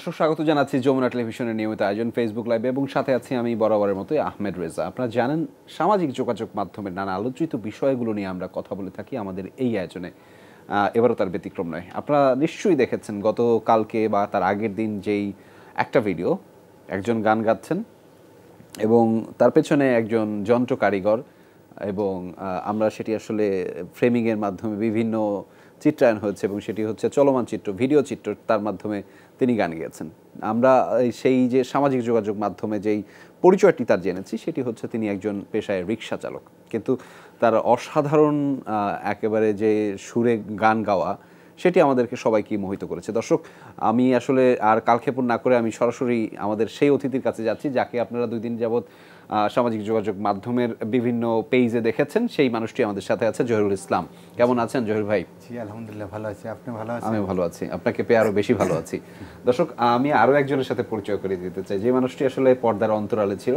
দর্শক স্বাগত জানাচ্ছি যমুনা টেলিভিশনের নিয়মিত আয়োজন ফেসবুক লাইভে এবং সাথে আছি আমি বরাবরের মতোই আহমেদ রেজা। আপনারা জানেন সামাজিক যোগাযোগ মাধ্যমের নানা আলোচিত বিষয়গুলো নিয়ে আমরা কথা বলে থাকি আমাদের এই আয়োজনে। এবারও তার ব্যতিক্রম নয়। আপনারা নিশ্চয়ই দেখেছেন গতকালকে বা তার আগের দিন যেই একটা ভিডিও, একজন গান গাচ্ছেন এবং তার পেছনে একজন যন্ত্র কারিগর এবং আমরা সেটি আসলে ফ্রেমিংয়ের মাধ্যমে বিভিন্ন চিত্রায়ন হয়েছে এবং সেটি হচ্ছে চলমান চিত্র, ভিডিও চিত্র, তার মাধ্যমে তিনি গান গেয়েছেন। আমরা সেই যে সামাজিক যোগাযোগ মাধ্যমে যেই পরিচয়টি তার জেনেছি সেটি হচ্ছে তিনি একজন পেশায় রিক্সা চালক, কিন্তু তার অসাধারণ একেবারে যে সুরে গান গাওয়া সেটি আমাদেরকে সবাইকে মোহিত করেছে। দর্শক, আমি আসলে আর কালক্ষেপণ না করে আমি সরাসরি আমাদের সেই অতিথির কাছে যাচ্ছি যাকে আপনারা 2 দিন যাবৎ সামাজিক যোগাযোগ মাধ্যমের বিভিন্ন পেজে দেখেছেন। সেই মানুষটি আমাদের সাথে আছে, জহিরুল ইসলাম। কেমন আছেন জহির ভাই? জি আলহামদুলিল্লাহ ভালো আছি। আপনি ভালো আছেন? আমি ভালো আছি, আপনাকে পেয়ে আরো বেশি ভালো আছি। দর্শক, আমি আরো একজনের সাথে পরিচয় করে দিতে চাই, যে মানুষটি আসলে পর্দার অন্তরালে ছিল।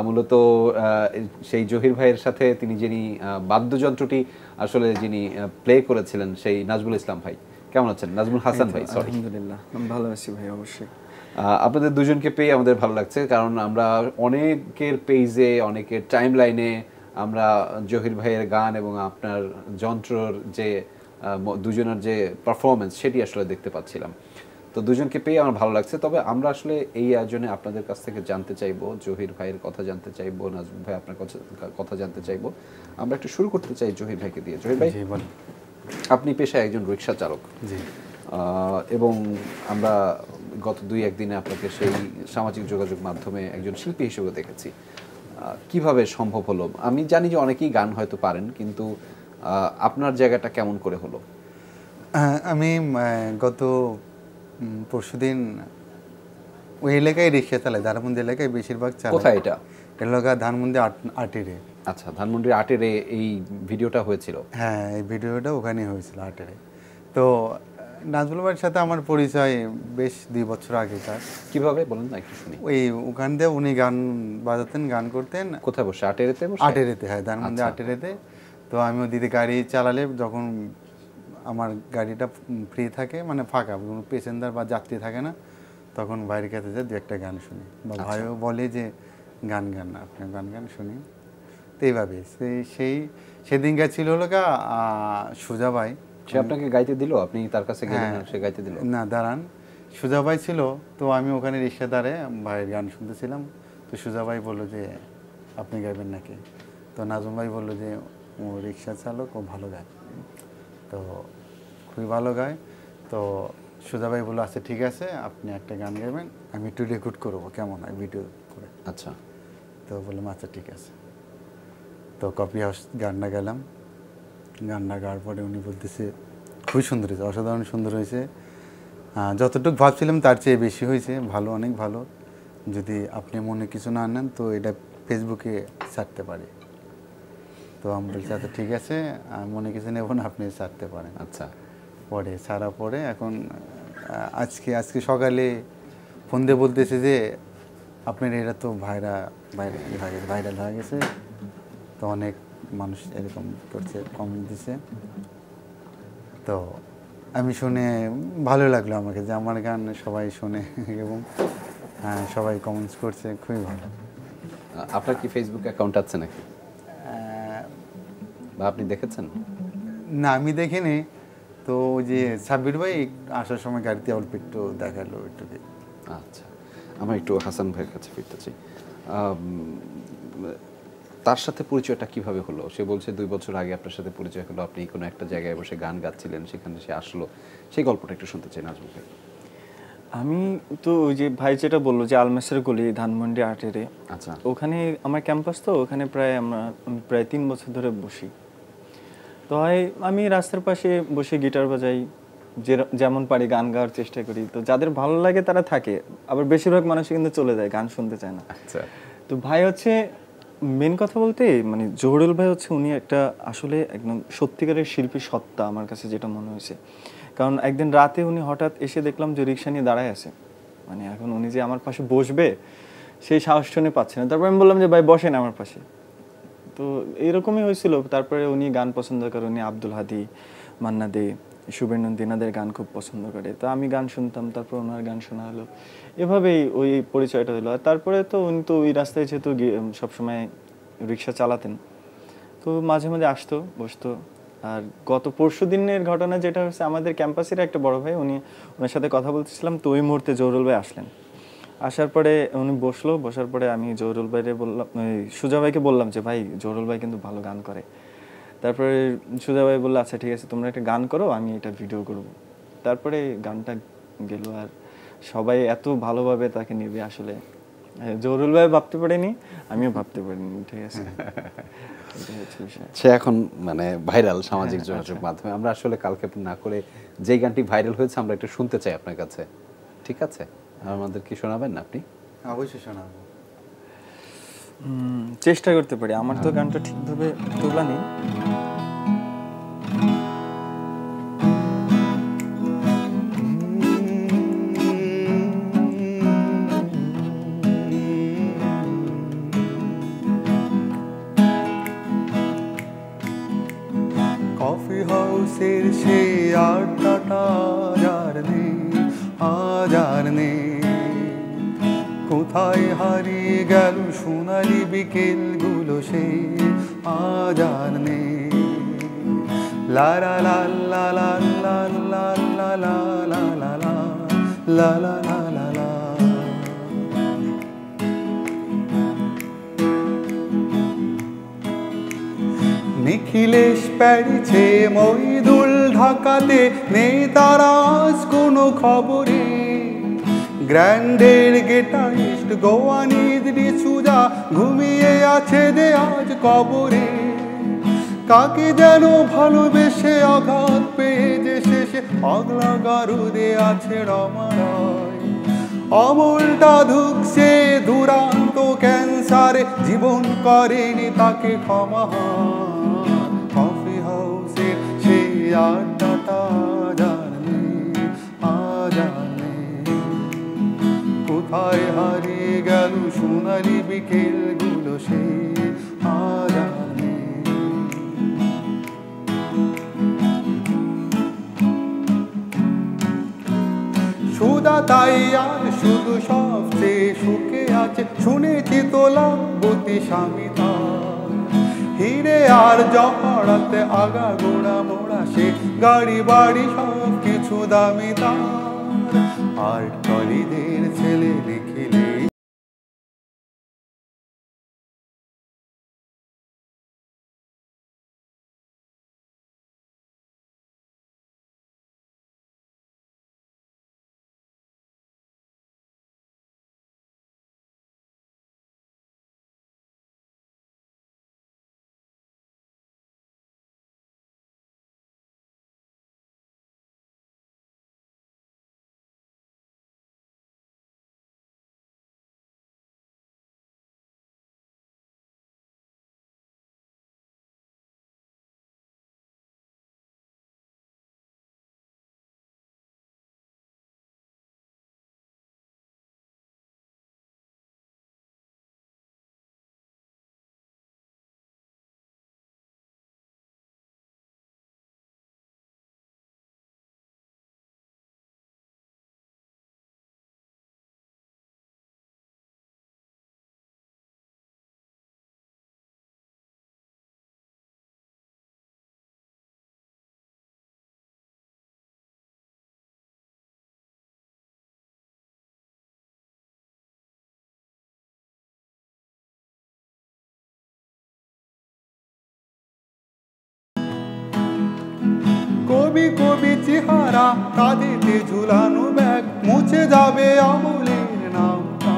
মূলত সেই জহির ভাইয়ের সাথে তিনি যিনি বাদ্যযন্ত্রটি আসলে যিনি প্লে করেছিলেন সেই নাজমুল ইসলাম ভাই। কেমন আছেন? নাজমুল হাসান ভাই, সরি। আলহামদুলিল্লাহ আমি ভালো আছি ভাই। অবশ্যই আপনাদের দুজনকে পেয়ে আমাদের ভালো লাগছে, কারণ আমরা অনেকের পেজে, অনেকের টাইম লাইনে আমরা জহির ভাইয়ের গান এবং আপনার যন্ত্রর যে দুজনের যে পারফরমেন্স সেটি আসলে দেখতে পাচ্ছিলাম। তো দুজনকে পেয়ে আমার ভালো লাগছে। তবে আমরা আসলে এই আয়োজনে আপনাদের কাছ থেকে জানতে চাইবো, জহির ভাইয়ের কথা জানতে চাইবো, নাজমুল ভাই আপনার কথা জানতে চাইবো। আমরা একটু শুরু করতে চাই জহির ভাইকে দিয়ে। জহির ভাই, আপনি পেশায় একজন রিক্সা চালক। জি। এবং আমরা গত 2-1 দিনে আপনাকে সেই সামাজিক যোগাযোগ মাধ্যমে একজন শিল্পী হিসেবে দেখেছি। কিভাবে সম্ভব হলো? আমি জানি যে অনেকেই গান হয়তো পারেন, কিন্তু আপনার জায়গাটা কেমন করে হলো? আমি গত পরশুদিন ওই এলাকায় রিক্সা চালাই, ধানমন্ডি এলাকায় বেশিরভাগ চালাই। কোথায় এটা? এলাকা ধানমন্ডি আটেরে। আচ্ছা, ধানমন্ডির আটেরে এই ভিডিওটা হয়েছিল? হ্যাঁ, এই ভিডিওটা ওখানেই হয়েছিল, আটেরে। তো নাজমুল ভাইয়ের সাথে আমার পরিচয় বেশ 2 বছর আগেকার। কিভাবে বলেন না, একটু শুনি। ওই ওখান দিয়ে উনি গান বাজাতেন, গান করতেন। কোথায় বসে? আটেরেতে বসে? আটেরেতে, হ্যাঁ, ধানমন্ডি আটেরেতে। তো আমি ওদিকে গাড়ি চালালে, যখন আমার গাড়িটা ফ্রি থাকে, মানে ফাঁকা, কোনো প্যাসেঞ্জার বা যাত্রী থাকে না, তখন বাইরের কাছে যে 2-1টা গান শুনি, বা ভাইও বলে যে গান গান না, আপনি গান শুনি। তো এইভাবে সেদিনকার ছিল হলো সুজা ভাই। সে আপনাকে গাইতে দিল? আপনি তার কাছে গেলেন আর সে গাইতে দিল? না, দাঁড়ান, সুজা ভাই ছিল। তো আমি ওখানে রিক্সা দাঁড়ে ভাইয়ের গান শুনতেছিলাম। তো সুজা ভাই বললো যে আপনি গাইবেন নাকি? তো নাজম ভাই বললো যে ও রিক্সা চালক, ও ভালো গায়, তো খুবই ভালো গায়। তো সুজা ভাই বললো আচ্ছা ঠিক আছে, আপনি একটা গান গাইবেন, আমি একটু রেকর্ড করবো, কেমন হয় ভিডিও করে। আচ্ছা। তো বললাম আচ্ছা ঠিক আছে। তো কফি হাউস গানটা গেলাম। গানটা গাওয়ার পরে উনি বলতেছে খুবই সুন্দর হয়েছে, অসাধারণ সুন্দর হয়েছে, যতটুকু ভাবছিলাম তার চেয়ে বেশি হয়েছে, ভালো, অনেক ভালো। যদি আপনি মনে কিছু না নেন তো এটা ফেসবুকে ছাড়তে পারি। তো আমি বলছি আচ্ছা ঠিক আছে, মনে কিছু নেব না, আপনি ছাড়তে পারেন। আচ্ছা। পরে ছাড়া পরে এখন আজকে সকালে ফোন দিয়ে বলতেছে যে আপনার এটা তো ভাইরাল হয়ে গেছে। তো অনেক মানুষ এরকম করছে, কমেন্ট দিছে। তো আমি শুনে ভালো লাগলো আমাকে, যে আমার গান সবাই শুনে এবং সবাই কমেন্টস করছে, খুবই ভালো। আপনার কি ফেসবুক অ্যাকাউন্ট আছে নাকি, বা আপনি দেখেছেন? না, আমি দেখিনি। তো ওই যে সাব্বির ভাই আসার সময় গাড়িতে অল্প একটু দেখালো একটু। আচ্ছা, আমরা একটু হাসান ভাইয়ের কাছে ফিরতে চাই। তার সাথে পরিচয়টা কিভাবে হলো? সে বলছে 2 বছর আগে আপনার সাথে পরিচয় হলো, আপনি কোনো একটা জায়গায় বসে গান গাচ্ছিলেন, সেখানে সে আসলো। সেই গল্পটা একটু শুনতে চাই নাজমুল ভাই। আমি তো ওই যে ভাই যেটা বললো যে আলমেসের গলি, ধানমন্ডি আটেরে, আচ্ছা, ওখানে আমার ক্যাম্পাস, তো ওখানে আমি প্রায় 3 বছর ধরে বসি। তো আমি রাস্তার পাশে বসে গিটার বাজাই, যেমন পারি গান গাওয়ার চেষ্টা করি। তো যাদের ভালো লাগে তারা থাকে, আবার বেশিরভাগ মানুষ কিন্তু চলে যায়, গান শুনতে চায় না। আচ্ছা। তো ভাই হচ্ছে মেন কথা বলতে, মানে জহুরুল ভাই হচ্ছে উনি একটা আসলে একদম সত্যিকারের শিল্পী সত্তা আমার কাছে যেটা মনে হয়েছে। কারণ একদিন রাতে উনি হঠাৎ এসে দেখলাম যে রিক্সা নিয়ে দাঁড়ায় আছে, মানে এখন উনি যে আমার পাশে বসবে সেই সাহস শুনে পাচ্ছে না। তারপর আমি বললাম যে ভাই বসেন আমার পাশে। তো এরকমই হয়েছিল। তারপরে উনি গান পছন্দ করে, উনি আব্দুল হাদি, মান্না দে, শুভেন্দু তিনাদের গান খুব পছন্দ করে, তো আমি গান শুনতাম, তারপর ওনার গান শোনা হলো, এভাবেই ওই পরিচয়টা হলো। আর তারপরে তো উনি তো ওই রাস্তায় যেহেতু সবসময় রিক্সা চালাতেন, তো মাঝে মাঝে আসতো, বসতো। আর গত পরশু দিনের ঘটনা যেটা হচ্ছে, আমাদের ক্যাম্পাসের একটা বড় ভাই, ওনার সাথে কথা বলতেছিলাম, তো ওই মুহূর্তে জহুরুল ভাই আসলেন। আসার পরে উনি বসলো, বসার পরে আমি জহুরুল ভাইরে বললাম, সুজা ভাইকে বললাম যে ভাই জহুরুল ভাই কিন্তু ভালো গান করে। তারপরে সুজা ভাই বললো আচ্ছা ঠিক আছে, তোমরা একটা গান করো, আমি এটা ভিডিও করব। তারপরে গানটা গেল, আর সবাই এত ভালোভাবে তাকে নেবে, আসলে জহুরুল ভাই ভাবতে পারেনি, আমিও ভাবতে পারিনি। ঠিক আছে, সে এখন মানে ভাইরাল সামাজিক যোগাযোগ মাধ্যমে। আমরা আসলে কালকে না করে যে গানটি ভাইরাল হয়েছে আমরা একটু শুনতে চাই আপনার কাছে, ঠিক আছে? আমাদের কি শোনাবেন না আপনি? অবশ্যই শোনাবো, চেষ্টা করতে পারি। আমার তো গানটা ঠিকভাবে তোলা নেই। কফি হাউসের সে আড্ডাটা আর নেই, আজ আর নেই। কোথায় হারিয়ে গেল সোনালি বিকেলগুলো, সে আজ আর নেই। লা লা লা লা লা লা লা লা লা লা লা লা লা লা লা লা। নিখিলেশ প্যারিছে মইদুল ঢাকাতে, নেই তারা আজ কোনো খবরে। গ্র্যান্ডের গেটারিস্ট গোয়ানিদ ডিসুজা ঘুমিয়ে আছে দে আজ কবরে। কাকে যেন ভালোবেসে আঘাত পেয়ে যে শেষে পাগলা গারুদে আছে রমারয়। অমলটা ধুকছে দুরান্ত ক্যান্সারে, জীবন করেনি তাকে ক্ষমা। কফি হাউসে সেই আড্ডাটা জানে আজ আর নেই। কোথায় হারিয়ে গেল সোনালি বিকেলগুলো, সে আজ আর নেই। সুদা তাই আর শুধু সবচেয়ে সুখে আছে, শুনেছি তো লাভবতী স্বামী তার। হিরে আর জহরাতে আগা গোড়া মোড়া, সে গাড়ি বাড়ি সব কিছু দামি তার। আর টলিদের ছেলে দেখিলে কবি কবি চেহারা, কাঁধেতে ঝুলানো ব্যাগ, মুছে যাবে আমলের নামটা।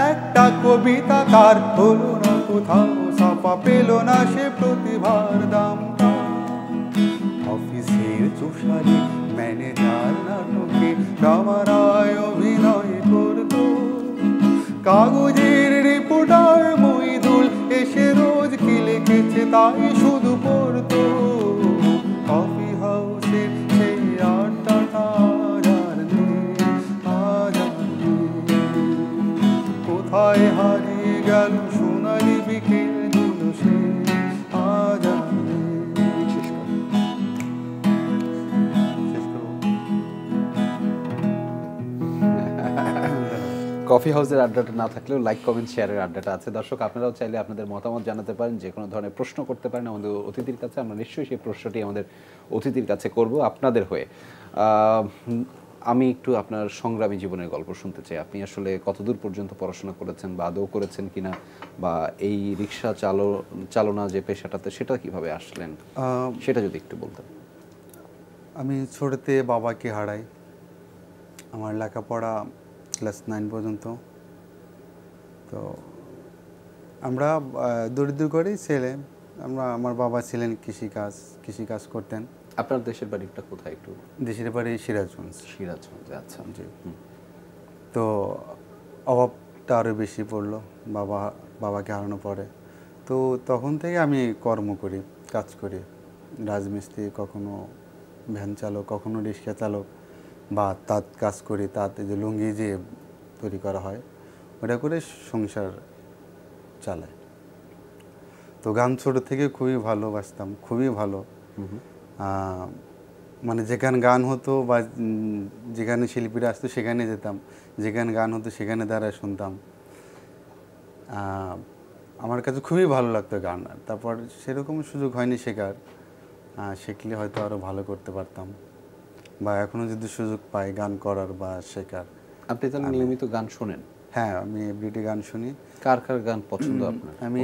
একটা কবিতা তার হলো না কোথাও ছাপা, পেল না সে প্রতিভার দামটা। অফিসের চুষারি ম্যানেজার নাটকে রামারায় অভিনয় করত। কাগজের রিপোর্টার মইদুল এসে রোজ কি লিখেছে তাই শুধু পড়তো। কফি হাউসের সেই আড্ডাটা আর নেই, আজ আর নেই। কোথায় হারিয়ে গেল সোনালি বিকেলগুলো, সে আজ আর নেই। কফি হাউসের আড্ডাটা না থাকলেও লাইক কমেন্ট শেয়ারের আড্ডাটা আছে। দর্শক আপনারাও চাইলে আপনাদের মতামত জানাতে পারেন, যে কোনো ধরনের প্রশ্ন করতে পারেন আমাদের অতিথির কাছে। আমরা নিশ্চয়ই সেই প্রশ্নটি আমাদের অতিথির কাছে করব আপনাদের হয়ে। আমি একটু আপনার সংগ্রামী জীবনের গল্প শুনতে চাই। আপনি আসলে কতদূর পর্যন্ত পড়াশোনা করেছেন বা আদৌ করেছেন কিনা, বা এই রিক্সা চালনা যে পেশাটাতে সেটা কিভাবে আসলেন, সেটা যদি একটু বলতেন। আমি ছোটতে বাবাকে হারাই। আমার লেখাপড়া ক্লাস 9 পর্যন্ত। তো আমরা দরিদ্র করেই ছেলে। আমার বাবা ছিলেন কৃষিকাজ করতেন। আপনার দেশের বাড়িটা কোথায় একটু? দেশের বাড়ি সিরাজগঞ্জ। সিরাজগঞ্জে, আচ্ছা। জি। তো অভাবটা আরও বেশি পড়লো বাবাকে হারানোর পরে। তো তখন থেকে আমি কাজ করি, রাজমিস্ত্রি, কখনো ভ্যান চালক, কখনো রিক্সা চালক, বা তাঁত কাজ করি। তাঁতে যে লুঙ্গি যে তৈরি করা হয় ওটা করে সংসার চালায়। তো গান ছোটো থেকে খুবই ভালোবাসতাম, খুবই ভালো। মানে যেখানে গান হতো বা যেখানে শিল্পীরা আসতো সেখানে যেতাম, যেখানে গান হতো সেখানে দাঁড়ায় শুনতাম। আমার কাছে খুবই ভালো লাগতো গান। তারপর সেরকম সুযোগ হয়নি শেখার। শিখলে হয়তো আরও ভালো করতে পারতাম, বা এখনও যদি সুযোগ পাই গান করার বা শেখার। আপনি তাহলে নিয়মিত গান শোনেন? হ্যাঁ, আমি এভরিডে গান শুনি। কার গান পছন্দ আপনার? আমি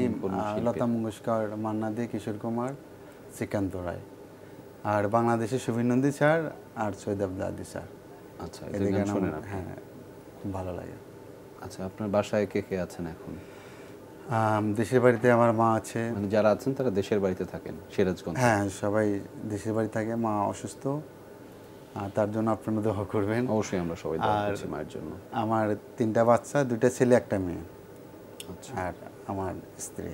লতা মঙ্গেশকর, মান্না দে, কিশোর কুমার, শ্রীকান্ত রায়, আর বাংলাদেশের শুভিন নন্দী স্যার আর সৈয়দ আবদুল্লাহ স্যার। আচ্ছা, এদের গান শোনেন? হ্যাঁ, খুব ভালো লাগে। আচ্ছা, আপনার বাসায় কে কে আছেন এখন? দেশের বাড়িতে আমার মা আছে। মানে যারা আছেন তারা দেশের বাড়িতে থাকেন সিরাজগঞ্জ? হ্যাঁ, সবাই দেশের বাড়ি থাকে। মা অসুস্থ, তার জন্য আপনারা দোয়া করবেন। অবশ্যই, আমরা সবাই দোয়া করছি মায়ের জন্য। আমার 3টা বাচ্চা, 2টা ছেলে 1টা মেয়ে। আচ্ছা। আর আমার স্ত্রী।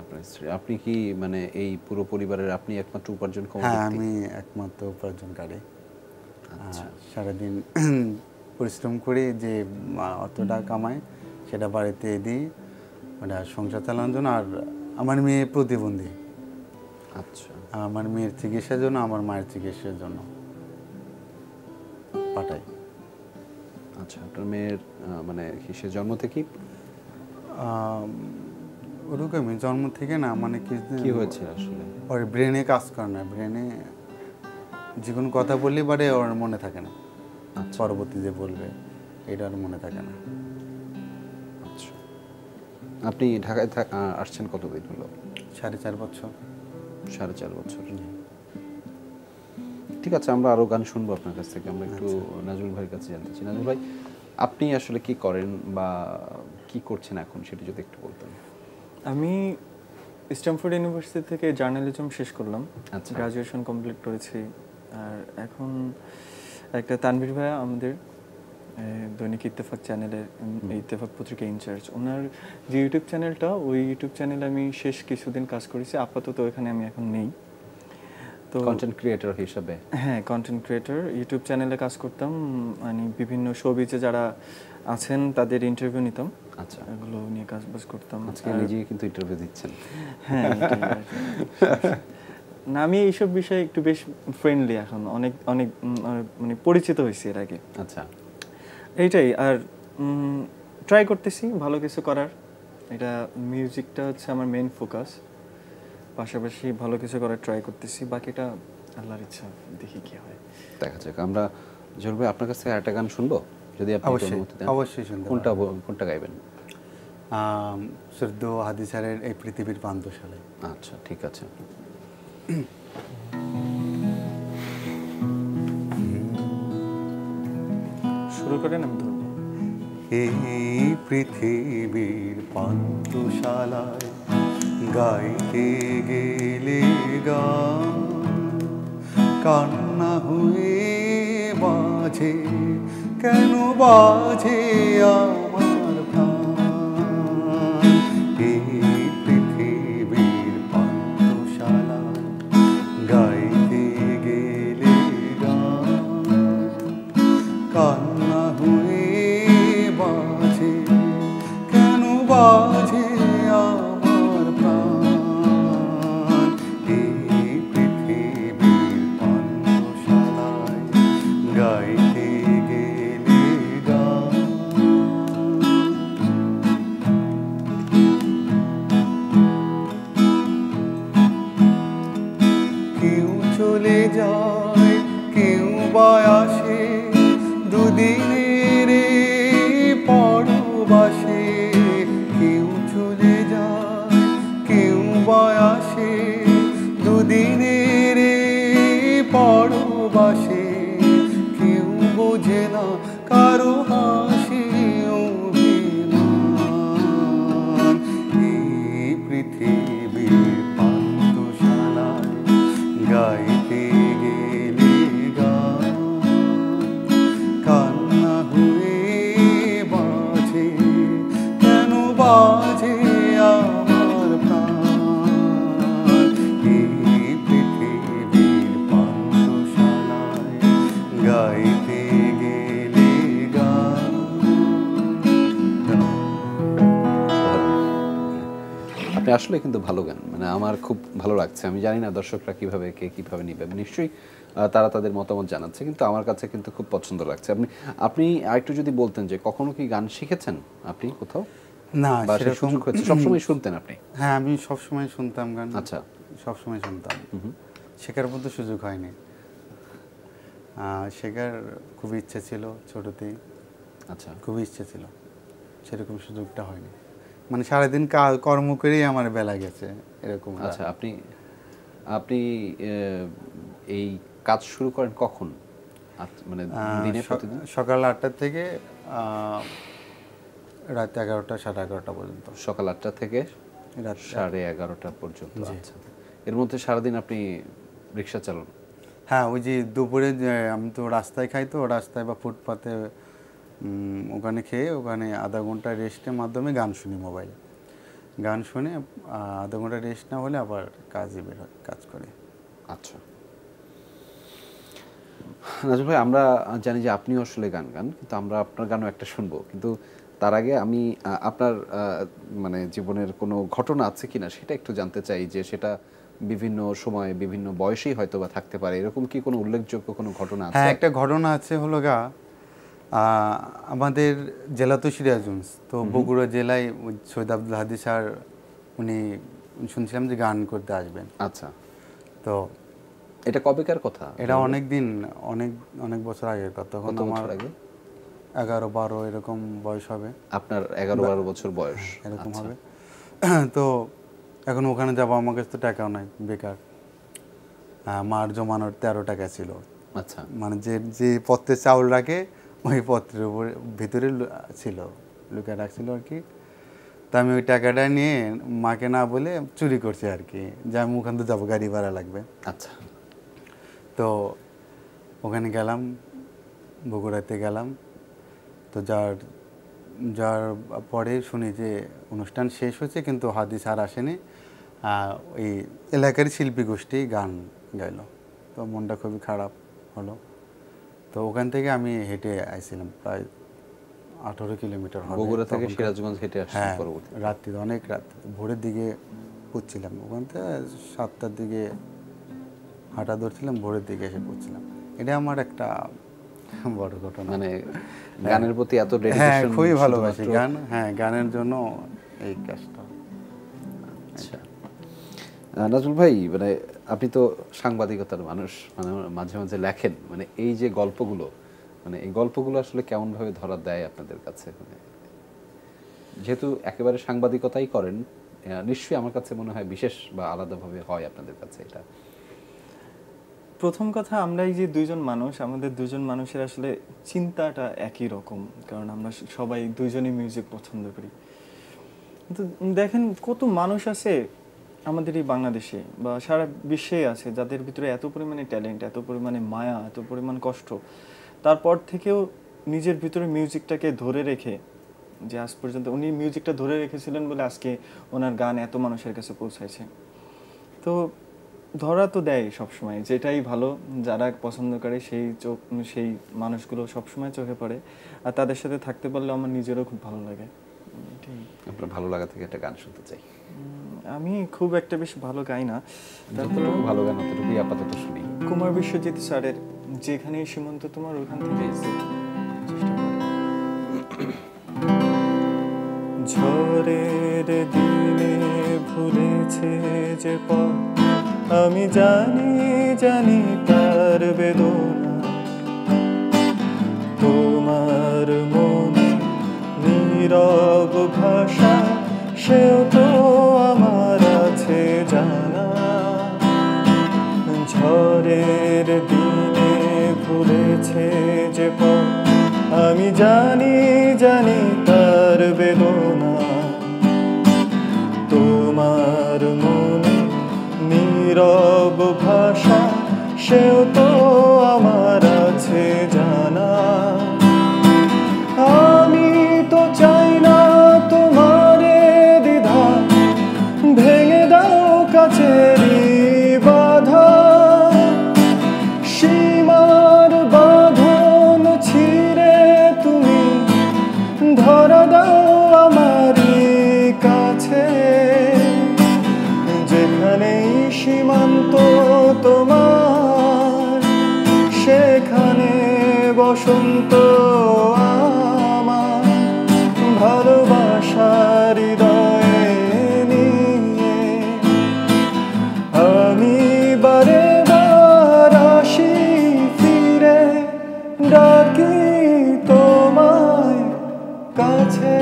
আপনার স্ত্রী। আপনি কি মানে এই পুরো পরিবারের আপনি একমাত্র উপার্জন করেন? হ্যাঁ, আমি একমাত্র উপার্জনকারী। আচ্ছা। সারাদিন পরিশ্রম করে যে অতটা কামাই সেটা বাড়িতে দিই, ওটা সংসার চালানোর জন্য। আর আমার মেয়ে প্রতিবন্ধী। আচ্ছা। আমার মেয়ের চিকিৎসার জন্য, আমার মায়ের চিকিৎসার জন্য পাঠাই। আচ্ছা, আপনার মেয়ের মানে সে জন্ম থেকেই ওরকমই জন্ম থেকে না, মানে কি হয়েছে আসলে? ওর ব্রেনে কাজ করে না। ব্রেনে যে কোনো কথা বললে পারে ওর মনে থাকে না। পরবর্তী যে বলবে এটা ওর মনে থাকে না। আচ্ছা। আপনি ঢাকায় আসছেন কতদিন হলো? 4.5 বছর। 4.5 বছর। ঠিক আছে, আমরা আরো গান শুনবো আপনার কাছ থেকে। আমরা একটু নাজমুল ভাইয়ের কাছে জানতে চাই। নাজমুল ভাই, আপনি আসলে কি করেন বা কি করছেন এখন, সেটা যদি একটু বলতেন। আমি স্ট্যামফোর্ড ইউনিভার্সিটি থেকে জার্নালিজম শেষ করলাম। আচ্ছা। গ্রাজুয়েশন কমপ্লিট করেছি। আর এখন একটা তানভীর ভাইয়া আমাদের দৈনিক ইত্তেফাক চ্যানেলের, ইত্তেফাক পত্রিকা ইনচার্জ, ওনার যে ইউটিউব চ্যানেলটা, ওই ইউটিউব চ্যানেলে আমি শেষ কিছুদিন কাজ করেছি। আপাতত ওখানে আমি এখন নেই। তো কন্টেন্ট ক্রিয়েটর হিসেবে? হ্যাঁ, কন্টেন্ট ক্রিয়েটর। ইউটিউব চ্যানেলে কাজ করতাম। মানে বিভিন্ন শোবিজে যারা আছেন তাদের ইন্টারভিউ নিতাম। আচ্ছা, এগুলো নিয়ে কাজবাজ করতাম। আজকে নিজেই কিন্তু ইন্টারভিউ দিচ্ছেন। হ্যাঁ, না, আমি এইসব বিষয়ে একটু বেশ ফ্রেন্ডলি এখন, অনেক অনেক মানে পরিচিত হয়েছি এর আগে। আচ্ছা, এইটাই। আর ট্রাই করতেছি ভালো কিছু করার। এটা মিউজিকটা হচ্ছে আমার মেইন ফোকাস, পাশাপাশি ভালো কিছু করার ট্রাই করতেছি। বাকিটা আল্লাহর ইচ্ছা, দেখি কি হয়, দেখা যাক। আমরা জরুরি আপনার কাছ থেকে একটা গান শুনবো যদি আপনি অনুমতি দেন। অবশ্যই শুনতে। কোনটা গাইবেন? শ্রদ্ধেয় হাদি স্যারের এই পৃথিবীর প্রান্তশালে। আচ্ছা, ঠিক আছে। শুরু করেন, আমি ধরবো। এই পৃথিবীর পান্থশালায় গাইতে গেলে গান, কান্না হয়ে বাজে কেন বাজে আমার প্রাণ। এই পৃথিবীর পান্থশালায় গাইতে গেলে গান, কান্না হয়ে বাজে কেন বাজে আমার প্রাণ। এই পৃথিবীর পান্থশালায় গাইতে গেলে গান। যায় কেউ বা আসে দুদিনের পরবাসে, কেউ চলে যায় কেউ বা আসে দুদিনের পরবাসে, কেউ বোঝে না কারো হাসি অভিমান। এই পৃথিবীর পান্থশালায় গাইতে গেলে গান কান্না হয়ে বাজে, কেন বাজে আমার প্রাণ। এই পৃথিবীর পান্থশালায় গাইতে গেলে গান। আপনি আসলে কিন্তু ভালো গান, মানে আমার খুব ভালো লাগছে। আমি জানি না দর্শকরা কিভাবে কে কিভাবে নিবে, নিশ্চয়ই তারা তাদের মতামত জানাচ্ছে, কিন্তু আমার কাছে কিন্তু খুব পছন্দ লাগছে। আপনি আরেকটু যদি বলতেন যে কখনো কি গান শিখেছেন আপনি কোথাও, না বা সে সেরকম সুযোগ হয়েছে? সবসময় শুনতেন আপনি? হ্যাঁ, আমি সবসময় শুনতাম গান। আচ্ছা, সবসময় শুনতাম, শেখার মতো সুযোগ হয়নি। শেখার খুব ইচ্ছে ছিল ছোটতেই, আচ্ছা, খুবই ইচ্ছে ছিল, সেরকম সুযোগটা হয়নি। মানে সারাদিন কর্ম করেই আমার বেলা গেছে এরকম। আচ্ছা। আপনি আপনি এই কাজ শুরু করেন কখন, মানে দিনে প্রতিদিন? সকাল 8টা থেকে রাত 11টা 11:30 পর্যন্ত। সকাল 8টা থেকে রাত 11:30 পর্যন্ত। আচ্ছা, এর মধ্যে সারাদিন আপনি রিক্সা চালান? হ্যাঁ, ওই যে দুপুরে আমি তো রাস্তায় খাই, তো রাস্তায় বা ফুটপাতে ওখানে খেয়ে ওখানে আধা ঘন্টা রেস্টের মাধ্যমে গান শুনি মোবাইলে। গান শুনে আধা ঘন্টা রেস্ট না হলে আবার কাজে বের হয়, কাজ করে। আচ্ছা নাজমুল ভাই, আমরা জানি যে আপনিও আসলে গান গান, কিন্তু আমরা আপনার গানও একটা শুনবো, কিন্তু তার আগে আমি আপনার মানে জীবনের কোনো ঘটনা আছে কিনা সেটা একটু জানতে চাই, যে সেটা বিভিন্ন সময় বিভিন্ন বয়সেই হয়তো বা থাকতে পারে, এরকম কি কোনো উল্লেখযোগ্য কোনো ঘটনা আছে? হ্যাঁ, একটা ঘটনা আছে, হলো আমাদের জেলা তো সিরাজগঞ্জ, তো বগুড়া জেলায় সৈয়দ আব্দুল হাদী স্যার, উনি শুনছিলাম যে গান করতে আসবেন। আচ্ছা, তো এটা কবেকার কথা? এটা অনেক দিন, অনেক অনেক বছর আগের কথা। তখন কত আমার বছর আগে? 11-12 এরকম বয়স হবে। আপনার 11-12 বছর বয়স? এরকম আচ্ছা। হবে। তো এখন ওখানে যাবো, আমার কাছে তো টাকাও নাই, বেকার। মার জমানোর 13 টাকা ছিল। আচ্ছা, মানে যে যে পত্রে চাউল রাখে ওই পত্রের উপরে ভিতরে ছিল, লুকিয়ে রাখছিল আর কি। তো আমি ওই টাকাটা নিয়ে মাকে না বলে চুরি করছি আর কি, যে আমি ওখান থেকে যাবো, গাড়ি ভাড়া লাগবে। আচ্ছা। তো ওখানে গেলাম, বগুড়াতে গেলাম। তো যার পরে শুনি যে অনুষ্ঠান শেষ হয়েছে, কিন্তু হাদী স্যার আসেনি। ওই এলাকার শিল্পী গোষ্ঠী গান গাইলো, তো মনটা খুবই খারাপ হলো। তো ওখান থেকে আমি হেঁটে আইছিলাম, প্রায় 18 কিলোমিটার হবে। বগুড়া থেকে সিরাজগঞ্জ হেঁটে আসছেন? হ্যাঁ, পরবর্তী রাত্রি, অনেক রাত, ভোরের দিকে পৌঁছছিলাম। ওখান থেকে 7টার দিকে হাঁটা ধরছিলাম, ভোরের দিকে এসে পৌঁছছিলাম। এটা আমার একটা বড় ঘটনা। মানে গানের প্রতি এত হ্যাঁ, ডেডিকেশন? খুবই ভালোবাসি গান। হ্যাঁ, গানের জন্য এই কাজটা। আচ্ছা নাজমুল ভাই, মানে আপনি তো সাংবাদিকতার মানুষ, মানে মাঝে মাঝে লেখেন, মানে এই যে গল্পগুলো, মানে এই গল্পগুলো আসলে কেমন ভাবে ধরা দেয় আপনাদের কাছে? মানে যেহেতু একেবারে সাংবাদিকতাই করেন, নিশ্চয়ই আমার কাছে মনে হয় বিশেষ বা আলাদাভাবে হয় আপনাদের কাছে এটা। প্রথম কথা, আমরা এই যে দুইজন মানুষ, আমাদের দুইজন মানুষের আসলে চিন্তাটা একই রকম, কারণ আমরা সবাই দুইজনই মিউজিক পছন্দ করি। কিন্তু দেখেন, কত মানুষ আছে আমাদের এই বাংলাদেশে বা সারা বিশ্বে আছে যাদের ভিতরে এত পরিমাণে ট্যালেন্ট, এত পরিমাণে মায়া, এত পরিমাণ কষ্ট, তারপর থেকেও নিজের ভিতরে মিউজিকটাকে ধরে রেখে, যে আজ পর্যন্ত উনি মিউজিকটা ধরে রেখেছিলেন বলে আজকে ওনার গান এত মানুষের কাছে পৌঁছাইছে। তো ধরা তো দেয় সবসময়, যেটাই ভালো, যারা পছন্দ করে সেই মানুষগুলো সবসময় চোখে পড়ে, আর তাদের সাথে থাকতে পারলে আমার নিজেরও খুব ভালো লাগে। আপনার ভালো লাগা থেকে একটা গান শুনতে চাই। আমি খুব একটা বেশি ভালো গাই না, যতটুকু ভালো গান ততটুকুই আপাতত শুনি। কুমার বিশ্বজিৎ স্যারের যেখানেই সীমন্ত তোমার, ওখান থেকে চেষ্টা করি। ঝড়ের দিনে ভুলেছে যে পথ আমি জানি জানি তার বেদনা তোমার মনে নীরব ভাষা সেও তো আমার আছে জানা ঝড়ের দিনে ভুলেছে যে পথ আমি জানি জানি তার বেদনা তোমার মনে নীরব ভাষা সেও তো আমার আছে জানা আমি তো চাই না তোমারে দ্বিধা ভেঙে দাও কাছেরই বাধা সীমার বাঁধন ছিঁড়ে তুমি ধরা দাও আমারই কাছে যেখানেই সীমান্ত তোমার সেখানে বসন্ত আমার ভালোবাসার হৃদয়ে নিয়ে আমি বারে বার আসি ফিরে ডাকি তোমায় কাছে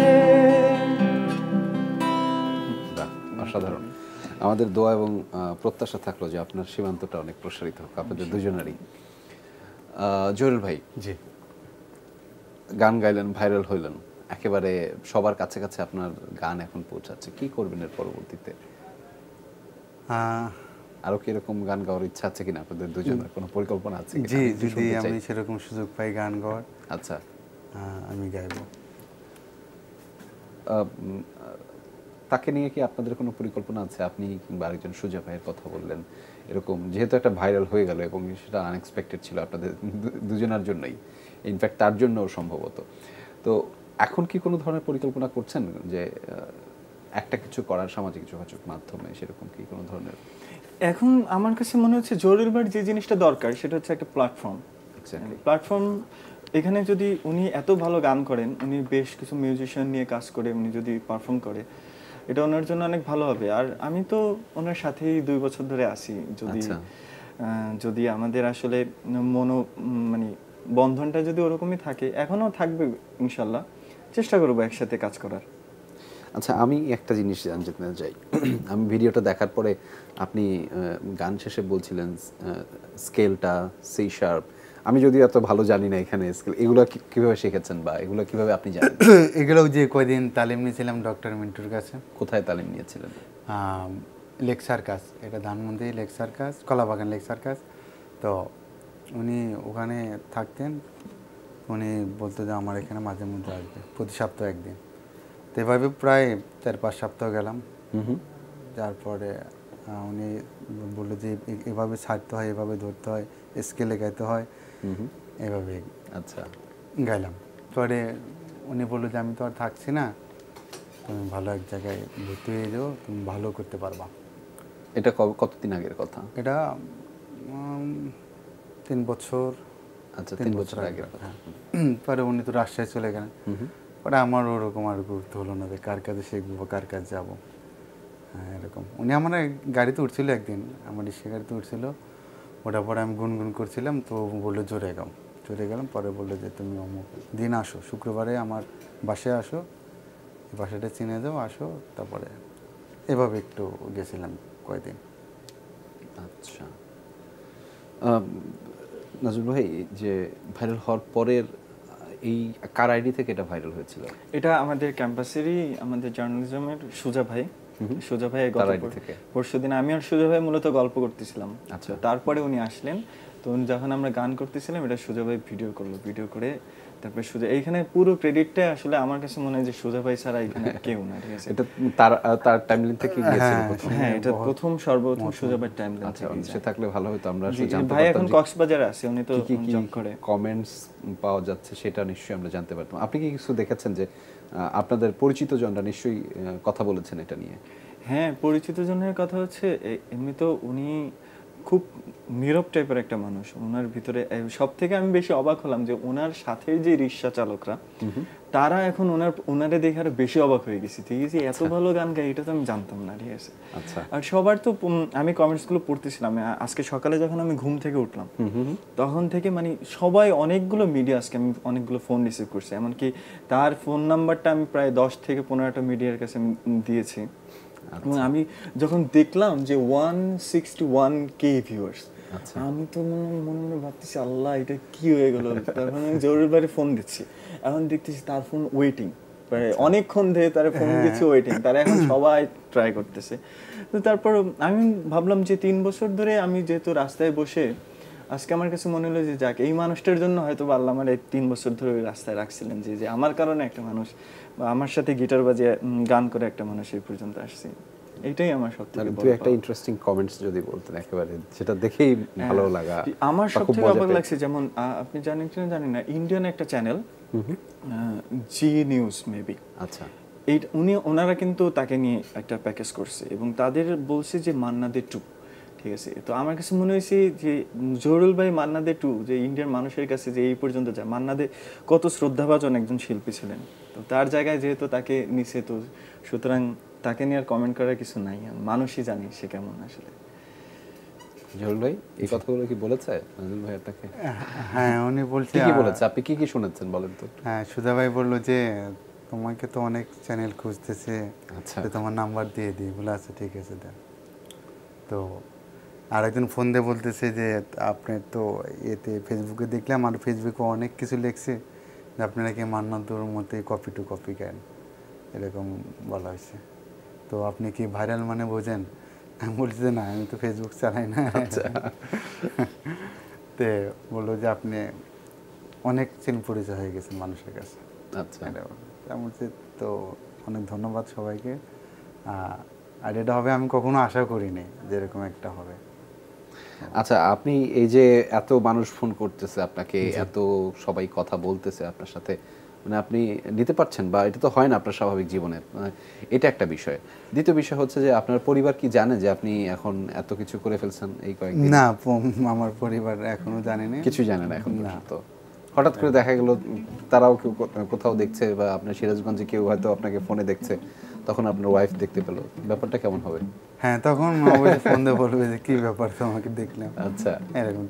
বাহ, অসাধারণ। আমাদের দোয়া এবং প্রত্যাশা থাকলো যে আপনার সীমান্তটা অনেক প্রসারিত হোক আপনাদের দুজনেরই। জহিরুল ভাই, জি, গান গাইলেন, ভাইরাল হইলেন, একেবারে সবার কাছে কাছে আপনার গান এখন পৌঁছাচ্ছে, কি করবেন এর পরবর্তীতে? আরো কি এরকম গান গাওয়ার ইচ্ছা আছে কিনা আপনাদের দুজনের, কোনো পরিকল্পনা আছে কিনা? জি, আমি একটু যদি শুনতে চাই। আমি সেরকম সুযোগ পাই গান গাওয়ার, আচ্ছা, আমি গাইবো। তাকে নিয়ে কি আপনাদের কোনো পরিকল্পনা আছে? আপনি কিংবা আরেকজন সুজা ভাইয়ের কথা বললেন, এরকম যেহেতু একটা ভাইরাল হয়ে গেল এবং সেটা আনএক্সপেক্টেড ছিল আপনাদের দুজনের জন্যই, ইনফ্যাক্ট তার জন্যও সম্ভবত। তো এখন কি কোনো ধরনের পরিকল্পনা করছেন যে একটা কিছু করার সামাজিক যোগাযোগ মাধ্যমে, সেরকম কি কোনো ধরনের? এখন আমার কাছে মনে হচ্ছে জরুরি বার যে জিনিসটা দরকার সেটা হচ্ছে একটা প্ল্যাটফর্ম। প্ল্যাটফর্ম এখানে যদি উনি এত ভালো গান করেন, উনি বেশ কিছু মিউজিশিয়ান নিয়ে কাজ করে, উনি যদি পারফর্ম করে এটা ওনার জন্য অনেক ভালো হবে। আর আমি তো ওনার সাথেই 2 বছর ধরে আছি, যদি আমাদের আসলে মানে বন্ধনটা যদি ওরকমই থাকে, এখনো থাকবে ইনশাল্লাহ, চেষ্টা করবো একসাথে কাজ করার। আচ্ছা, আমি একটা জিনিস জানতে চাই। আমি ভিডিওটা দেখার পরে আপনি গান শেষে বলছিলেন স্কেলটা সি শার্প, আমি যদিও এত ভালো জানি না এখানে স্কেল, এগুলো কিভাবে শিখেছেন বা এগুলো কিভাবে আপনি জানেন? এগুলো যে কয়দিন তালিম নিয়েছিলাম ডক্টর মিন্টুর কাছে। কোথায় তালিম নিয়েছিলেন? লেক সার্কাস, এটা ধানমন্ডি লেক সার্কাস, কলাবাগান লেক সার্কাস। তো উনি ওখানে থাকতেন, উনি বলতো যে আমার এখানে মাঝে মধ্যে আসবে, প্রতি সপ্তাহে একদিন। তো এভাবে প্রায় 4-5 সপ্তাহ গেলাম। তারপরে উনি বললো যে এভাবে ছাড়তে হয়, এভাবে ধরতে হয়, স্কেলে গাইতে হয়, এভাবে আচ্ছা গাইলাম। পরে উনি বললো যে আমি তো আর থাকছি না, তুমি ভালো এক জায়গায় ভর্তি হয়ে যাও, তুমি ভালো করতে পারবা। এটা কতদিন আগের কথা? এটা 3 বছর। আচ্ছা, 3 বছর আগের কথা। পরে উনি তো রাজশাহী চলে গেলেন। পরে আমার ওরকম আর গুরুত্ব হলো না যে কার কাছে শিখবো, কার কাছে যাবো। হ্যাঁ, এরকম। উনি আমার গাড়িতে উঠছিল একদিন, আমার রিক্সা গাড়িতে উঠছিল, ওটা পরে আমি গুনগুন করছিলাম, তো বললো জোরে গেলাম। পরে বললো যে তুমি অমুক দিন আসো, শুক্রবারে আমার বাসায় আসো, বাসাটা চিনে যাও, আসো। তারপরে এভাবে একটু গেছিলাম কয়েকদিন। আচ্ছা, নাজমুল ভাই, যে ভাইরাল হওয়ার পরের এই কার আইডি থেকে এটা ভাইরাল হয়েছিল? এটা আমাদের ক্যাম্পাসেরই, আমাদের জার্নালিজমের সুজা ভাই গত পরশুদিন আমি আর সুজা ভাই মূলত গল্প করতেছিলাম। আচ্ছা, তারপরে উনি আসলেন, তো যখন আমরা গান করতেছিলাম এটা সুজা ভাই ভিডিও করে তারপরে সুজা, এইখানে পুরো ক্রেডিটটা আসলে আমার কাছে মনে হয় যে সুজা ভাই ছাড়া এখানে কেউ না। ঠিক আছে, এটা তার টাইমলাইন থেকে গিয়েছিল প্রথম? হ্যাঁ, এটা সর্বপ্রথম সুজা ভাই টাইমলাইন থেকে। আচ্ছা, সে থাকলে ভালো হতো, আমরা আসলে জানতে ভাই পারতাম এখন কক্সবাজারে আছে, উনি তো জব করে। কমেন্টস পাওয়া যাচ্ছে, সেটা নিশ্চয়ই আমরা জানতে পারতাম। আপনি কি কিছু দেখেছেন যে আপনাদের পরিচিত জনরা নিশ্চয়ই কথা বলেছেন এটা নিয়ে? হ্যাঁ, পরিচিত জনের কথা হচ্ছে এমনি তো উনি খুব নীরব টাইপের একটা মানুষ। ওনার ভিতরে সব থেকে আমি বেশি অবাক হলাম যে ওনার সাথে যে রিক্সা চালকরা তারা এখন ওনারে দেখে আরো বেশি অবাক হয়ে গেছি, ঠিক আছে, এত ভালো গান গায় এটা তো আমি জানতাম না, ঠিক আছে। আর সবার তো আমি কমেন্টসগুলো পড়তেছিলাম আজকে সকালে যখন আমি ঘুম থেকে উঠলাম তখন থেকে, মানে সবাই অনেকগুলো মিডিয়া, আজকে আমি অনেকগুলো ফোন রিসিভ করছি, এমনকি তার ফোন নাম্বারটা আমি প্রায় 10 থেকে 15টা মিডিয়ার কাছে আমি দিয়েছি। এবং আমি যখন দেখলাম যে 161K ভিউয়ার্স, আমি তো মনে মনে ভাবতেছি আল্লাহ এটা কি হয়ে গেল। তখন আমি জরুরি বারে ফোন দিচ্ছি, এখন দেখতেছি তার ফোন ওয়েটিং, প্রায় অনেকক্ষণ ধরে তারা ফোন দিচ্ছে ওয়েটিং, তারা এখন সবাই ট্রাই করতেছে। তো তারপর আমি ভাবলাম যে 3 বছর ধরে আমি যেহেতু রাস্তায় বসে, আজকে আমার কাছে মনে হলো যে যাক এই মানুষটার জন্য হয়তো আল্লাহ আমার 3 বছর ধরে রাস্তায় রাখছিলেন, যে আমার কারণে একটা মানুষ বা আমার সাথে গিটার বাজিয়ে গান করে একটা মানুষ এই পর্যন্ত আসছে। এটাই আমার সবথেকে বড়। তুই একটা ইন্টারেস্টিং কমেন্টস যদি বলতেন একেবারে, সেটা দেখেই ভালো লাগা। আমার সবথেকে অবাক লাগছে, যেমন আপনি জানেন কি না জানেন না, ইন্ডিয়ান একটা চ্যানেল জি নিউজ মেবি, আচ্ছা, এই ওনারা কিন্তু তাকে নিয়ে একটা প্যাকেজ করছে এবং তাদের বলছে যে মান্না দে 2, ঠিক আছে। তো আমার কাছে মনে হয়েছে যে জহুরুল ভাই মান্না দে 2 যে ইন্ডিয়ার মানুষের কাছে যে এই পর্যন্ত যায়, মান্না দে কত শ্রদ্ধাভাজন একজন শিল্পী ছিলেন, তো তার জায়গায় যেহেতু তাকে নিছে, তো সুতরাং তাকে নিয়ে আর কমেন্ট করার কিছু নাই, মানুষই জানি সে কেমন আসলে। জহুরুল ভাই এই কথাগুলো কি বলেছে নাজমুল ভাই আপনাকে? হ্যাঁ, উনি বলছে। কি বলেছে, আপনি কি কি শুনেছেন বলেন তো? হ্যাঁ, সুধা ভাই বললো যে তোমাকে তো অনেক চ্যানেল খুঁজতেছে, আচ্ছা, তোমার নাম্বার দিয়ে দিই, বলে আচ্ছা ঠিক আছে দেন। তো আরেকজন ফোন দিয়ে বলতেছে যে আপনি তো এতে ফেসবুকে দেখলাম, আর ফেসবুকে অনেক কিছু লিখছে যে আপনারা কি মান্নাতুর মতোই কপি টু কপি গান, এরকম বলা হয়েছে। তো আপনি কি ভাইরাল মানে বোঝেন? আমি বলছি যে না, আমি তো ফেসবুক চালাই না। তে বললো যে আপনি অনেক চিন পরিচয় হয়ে গেছেন মানুষের কাছে। আচ্ছা, আমি বলছি তো অনেক ধন্যবাদ সবাইকে। আর এটা হবে আমি কখনো আশা করিনি যে এরকম একটা হবে। আচ্ছা, আপনি এই যে এত মানুষ ফোন করতেছে আপনাকে, এত সবাই কথা বলতেছে আপনার সাথে, মানে আপনি নিতে পারছেন, বা এটা তো হয় না আপনার স্বাভাবিক জীবনে, এটা একটা বিষয়। দ্বিতীয় বিষয় হচ্ছে যে আপনার পরিবার কি জানে যে আপনি এখন এত কিছু করে ফেলছেন এই কয়েকদিন? না, আমার পরিবার এখনো জানে না, কিছু জানে না এখন পর্যন্ত। হঠাৎ করে দেখা গেল তারাও কেউ কোথাও দেখছে, বা আপনার সিরাজগঞ্জে কেউ হয়তো আপনাকে ফোনে দেখছে, তখন আপনার ওয়াইফ দেখতে পেলো, ব্যাপারটা কেমন হবে? হ্যাঁ, তখন ফোন দিয়ে বলবে যে কি ব্যাপার তোমাকে দেখলাম, আচ্ছা, এরকম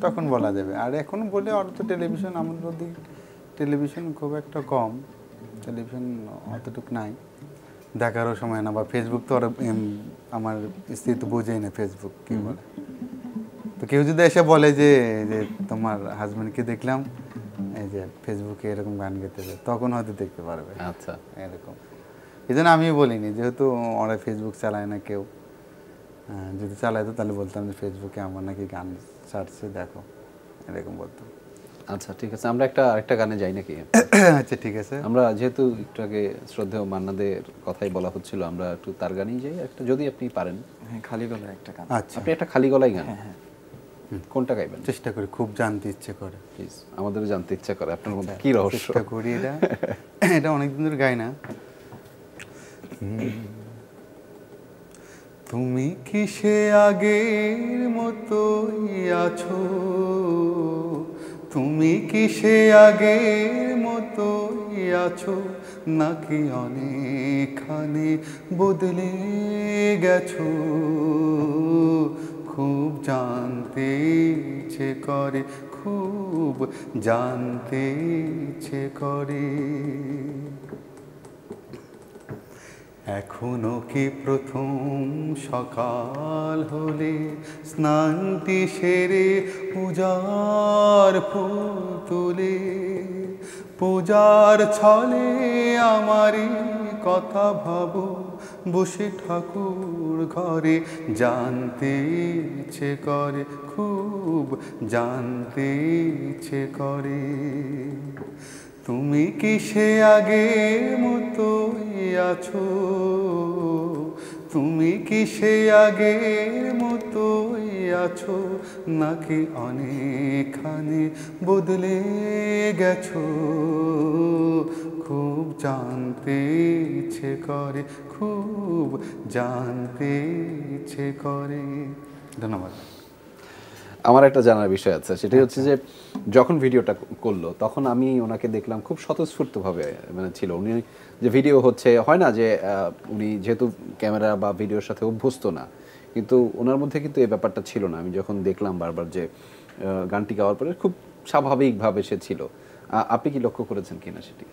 তখন বলা যাবে। আর এখন বলে আর তো টেলিভিশন, আমাদের ওদিক টেলিভিশন খুব একটা কম, টেলিভিশন অতটুকু নাই, দেখারও সময় না। বা ফেসবুক তো আর আমার স্ত্রী তো বোঝেই না ফেসবুক কি বলে। তো কেউ যদি এসে বলে যে তোমার হাজবেন্ডকে দেখলাম এই যে ফেসবুকে এরকম গান গেতেছে, তখন হয়তো দেখতে পারবে। আচ্ছা, এরকম এই জন্য আমি বলিনি, যেহেতু ওরা ফেসবুক চালায় না কেউ। যদি চালাইতো তাহলে বলতাম যে ফেসবুকে আমার নাকি গান ছাড়ছে, দেখো, এরকম বলতাম। আচ্ছা, ঠিক আছে, আমরা আরেকটা গানে যাই নাকি? আচ্ছা, ঠিক আছে। আমরা যেহেতু একটু আগে শ্রদ্ধেয় মান্নাদের কথাই বলা হচ্ছিল, আমরা একটু তার গানেই যাই একটা, যদি আপনি পারেন। হ্যাঁ, খালি গলায় একটা গান। আচ্ছা, আপনি একটা খালি গলায় গান, হ্যাঁ, কোনটা গাইবেন? চেষ্টা করি, খুব জানতে ইচ্ছে করে। প্লিজ, আমাদেরও জানতে ইচ্ছা করে আপনার মধ্যে কি রহস্য। চেষ্টা করি, এটা অনেকদিন ধরে গাই না। তুমি কি সে আগের মতোই আছো, তুমি কি সে আগের মতোই আছো, নাকি অনেকখানি বদলে গেছো, খুব জানতে ইচ্ছে করে, খুব জানতে ইচ্ছে করে। এখনো কি প্রথম সকাল হলে স্নানটি সেরে পূজার ফুল তুলে, পূজার ছলে আমারই কথা ভাবো বসে ঠাকুর ঘরে, জানতে ইচ্ছে করে, খুব জানতে ইচ্ছে করে। তুমি কি সে আগের মতোই আছো, তুমি কি সে আগের মতোই আছো, নাকি অনেকখানি বদলে গেছো, খুব জানতে ইচ্ছে করে, খুব জানতে ইচ্ছে করে। ধন্যবাদ। আমার একটা জানার বিষয় আছে, সেটা হচ্ছে যে যখন ভিডিওটা করলো তখন আমি ওনাকে দেখলাম খুব স্বতঃস্ফূর্তভাবে মানে ছিল। উনি যে ভিডিও হচ্ছে, হয় না যে উনি যেহেতু ক্যামেরা বা ভিডিওর সাথে অভ্যস্ত না, কিন্তু ওনার মধ্যে কিন্তু এই ব্যাপারটা ছিল না। আমি যখন দেখলাম বারবার যে গানটি গাওয়ার পরে খুব স্বাভাবিকভাবে সে ছিল। আপনি কি লক্ষ্য করেছেন কিনা সেটি,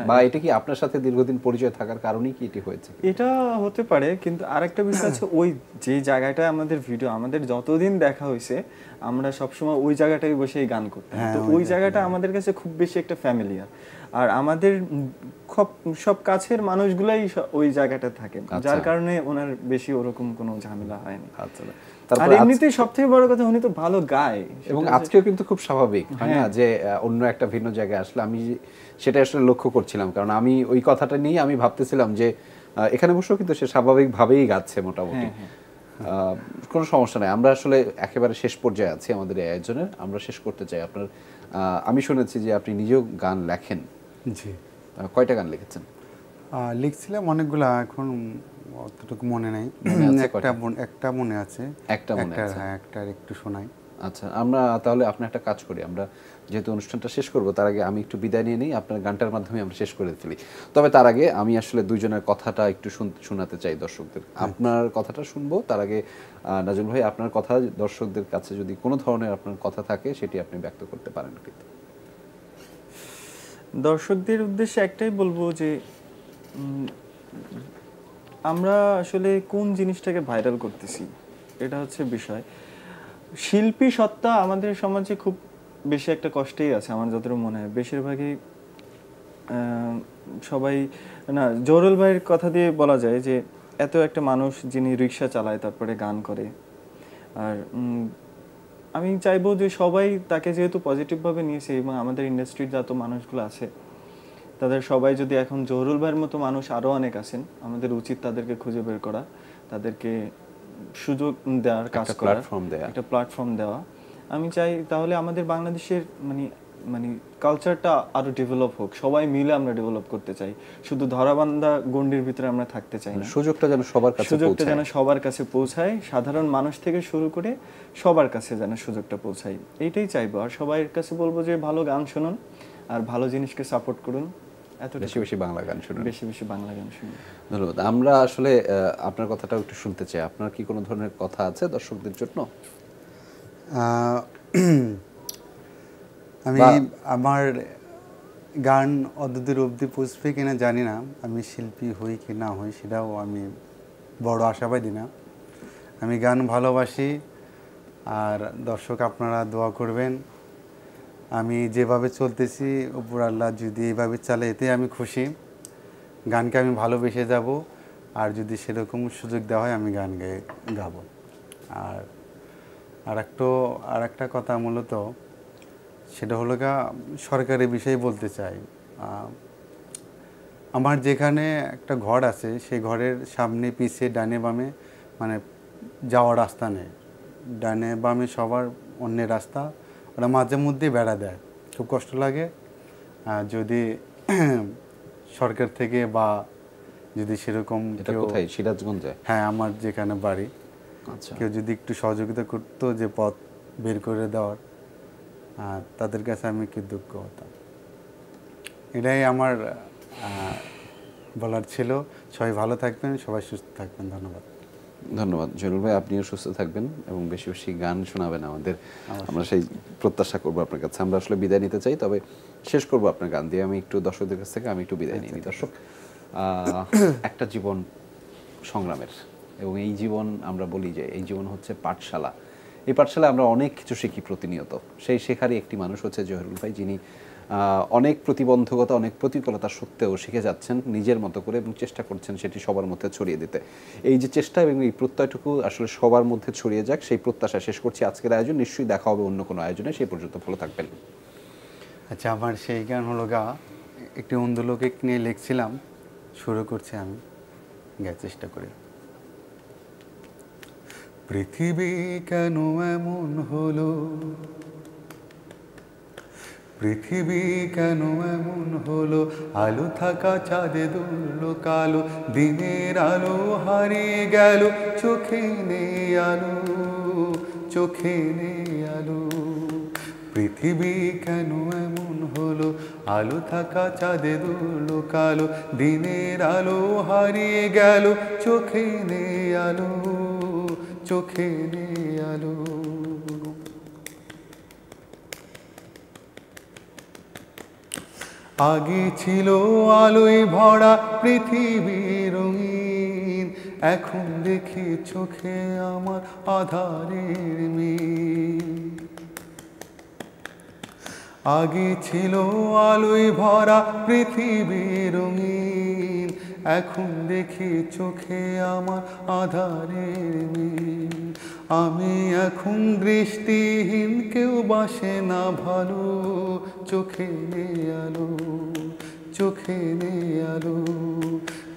বা এটা কি আপনার সাথে দীর্ঘদিন পরিচয় থাকার কারণেই কি এটি হয়েছে? এটা হতে পারে, কিন্তু আরেকটা বিষয় আছে, ওই যে জায়গাটা আমাদের ভিডিও আমাদের যতদিন দেখা হয়েছে আমরা সবসময় ওই জায়গাটায় বসে গান করতাম। তো ওই জায়গাটা আমাদের কাছে খুব বেশি একটা ফ্যামিলিয়ার, আর আমাদের সব কাছের মানুষগুলাই ওই জায়গাটা থাকে, যার কারণে ওনার বেশি ওরকম কোনো ঝামেলা হয়নি। আচ্ছা, আর এমনিতেই সবথেকে বড় কথা উনি তো ভালো গায়, এবং আজকেও কিন্তু খুব স্বাভাবিক, হয় না যে অন্য একটা ভিন্ন জায়গায় আসলে আমি সেটা আসলে লক্ষ্য করছিলাম, কারণ আমি ওই কথাটা নিয়ে আমি ভাবতেছিলাম যে এখানে বসেও কিন্তু সে স্বাভাবিকভাবেই গাচ্ছে মোটামুটি। কোনো সমস্যা নাই, আমরা আসলে একেবারে শেষ পর্যায়ে আছি আমাদের এই আয়োজনের, আমরা শেষ করতে চাই। আপনার আমি শুনেছি যে আপনি নিজেও গান লেখেন। জি। কয়টা গান লিখেছেন? লিখছিলাম অনেকগুলা, এখন অতটুকু মনে নাই। একটা মনে আছে। হ্যাঁ, একটা একটু শোনাই। আচ্ছা, আমরা তাহলে আপনি একটা কাজ করি, আমরা যেহেতু অনুষ্ঠানটা শেষ করব তার আগে আমি একটু বিদায় নিয়ে নিই, আপনার গানটার মাধ্যমে আমরা শেষ করে ফেলি। তবে তার আগে আমি আসলে দুইজনের কথাটা একটু শোনাতে চাই দর্শকদের। আপনার কথাটা শুনবো, তার আগে নাজমুল ভাই আপনার কথা দর্শকদের কাছে যদি কোনো ধরনের আপনার কথা থাকে সেটি আপনি ব্যক্ত করতে পারেন। কিন্তু দর্শকদের উদ্দেশ্যে একটাই বলবো যে আমরা আসলে কোন জিনিসটাকে ভাইরাল করতেছি, এটা হচ্ছে বিষয়। শিল্পী সত্তা আমাদের সমাজে খুব বেশি একটা কষ্টেই আছে আমার যতটুকু মনে হয়। বেশিরভাগই সবাই না, জহুরুল ভাইয়ের কথা দিয়ে বলা যায় যে এত একটা মানুষ যিনি রিক্সা চালায় তারপরে গান করে, আর আমি চাইবো যে সবাই তাকে যেহেতু পজিটিভভাবে নিয়েছে, এবং আমাদের ইন্ডাস্ট্রির যত মানুষগুলো আছে তাদের সবাই যদি এখন জহুরুল ভাইয়ের মতো মানুষ আরও অনেক আছেন, আমাদের উচিত তাদেরকে খুঁজে বের করা, তাদেরকে সুযোগ দেওয়ার, কাজ করার একটা প্ল্যাটফর্ম দেওয়া। আমি চাই তাহলে আমাদের বাংলাদেশের মানে কালচারটা আরো ডেভেলপ হোক, সবাই মিলে আমরা ডেভেলপ করতে চাই। শুধু ধরাবান্ধা গণ্ডির ভিতরে আমরা থাকতে চাই না, সুযোগটা যেন সবার কাছে পৌঁছায়, সাধারণ মানুষ থেকে শুরু করে সবার কাছে যেন সুযোগটা পৌঁছায়, এইটাই চাইবো। আর সবার কাছে বলবো যে ভালো গান শুনুন আর ভালো জিনিসকে সাপোর্ট করুন, বেশি বেশি বাংলা গান শুনুন। ধন্যবাদ। আমরা আসলে আপনার কথাটাও একটু শুনতে চাই। আপনার কি কোনো ধরনের কথা আছে দর্শকদের জন্য? আমি আমার গান অদ্যুদের অবধি পৌঁছবে কিনা জানি না, আমি শিল্পী হই কি না হই সেটাও আমি বড় আশাবাদী না। আমি গান ভালোবাসি, আর দর্শক আপনারা দোয়া করবেন। আমি যেভাবে চলতেছি, উপর আল্লাহ যদি এইভাবে চালে এতে আমি খুশি। গানকে আমি ভালোবেসে যাব, আর যদি সেরকম সুযোগ দেওয়া হয় আমি গান গাবো। আর একটা কথা মূলত সেটা হলো সরকারি বিষয়ে বলতে চাই। আমার যেখানে একটা ঘর আছে, সেই ঘরের সামনে পিছে ডানে বামে মানে যাওয়ার রাস্তা নেই, ডানে বামে সবার অন্যের রাস্তা, ওরা মাঝে মধ্যেই বেড়া দেয়, খুব কষ্ট লাগে। যদি সরকার থেকে বা যদি সেরকম সিরাজগঞ্জে, হ্যাঁ আমার যেখানে বাড়ি, কেউ যদি একটু সহযোগিতা করতো যে পথ বের করে দেওয়ার, তাদের কাছে আমি কৃতজ্ঞ হতাম। এটাই আমার বলার ছিল। সবাই ভালো থাকবেন, সবাই সুস্থ থাকবেন। ধন্যবাদ। ধন্যবাদ জহুরুল ভাই, আপনিও সুস্থ থাকবেন এবং বেশি বেশি গান শোনাবেন আমাদের, আমরা সেই প্রত্যাশা করবো আপনার কাছে। আমরা আসলে বিদায় নিতে চাই, তবে শেষ করবো আপনার গান দিয়ে। আমি একটু দর্শকদের কাছ থেকে আমি একটু বিদায় নিই। দর্শক, একটা জীবন সংগ্রামের, এবং এই জীবন আমরা বলি যে এই জীবন হচ্ছে পাঠশালা। এই পাঠশালায় আমরা অনেক কিছু শিখি প্রতিনিয়ত। সেই শেখারই একটি মানুষ হচ্ছে জহুরুল ভাই, যিনি অনেক প্রতিবন্ধকতা, অনেক প্রতিকূলতা সত্ত্বেও শিখে যাচ্ছেন নিজের মতো করে, এবং চেষ্টা করছেন সেটি সবার মধ্যে ছড়িয়ে দিতে। এই যে চেষ্টা এবং এই প্রত্যয়টুকু আসলে সবার মধ্যে ছড়িয়ে যাক, সেই প্রত্যাশা শেষ করছি আজকের আয়োজন। নিশ্চয়ই দেখা হবে অন্য কোনো আয়োজনে, সেই পর্যন্ত ভালো থাকবেন। আচ্ছা, আমার সেই গান হলো একটি অন্ধলোকে নিয়ে লিখছিলাম, শুরু করছি আমি, গাওয়ার চেষ্টা করি। পৃথিবী কেন এমন হলো, পৃথিবী কেন এমন হলো, আলো থাকা চাঁদে দুললো কালো, দিনের আলো হারিয়ে গেল, চোখে নেই আলো। চোখে নেই আলো। পৃথিবী কেন এমন হলো, আলো থাকা চাঁদে দুলো কালো, দিনের আলো হারিয়ে গেল, চোখে নেই আলো, চোখে নেই আলো। আগে ছিল আলোয় ভরা পৃথিবী রঙিন, এখন দেখি চোখে আমার আধারের মিল। আগে ছিল আলোয় ভরা পৃথিবী রঙিন, এখন দেখি চোখে আমার আধারের মিল। আমি এখন দৃষ্টিহীন, কেউ বাসে না ভালো, চোখে নেই আলো, চোখে নেই আলো।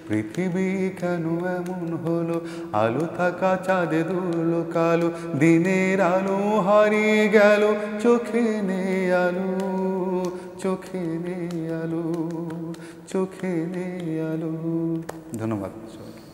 পৃথিবী কেন এমন হলো, আলো থাকা চাঁদে দুলো কালো, দিনের আলো হারিয়ে গেল, চোখে নেই আলো, চোখে নেই আলো, চোখে নেই আলো। ধন্যবাদ সবাইকে।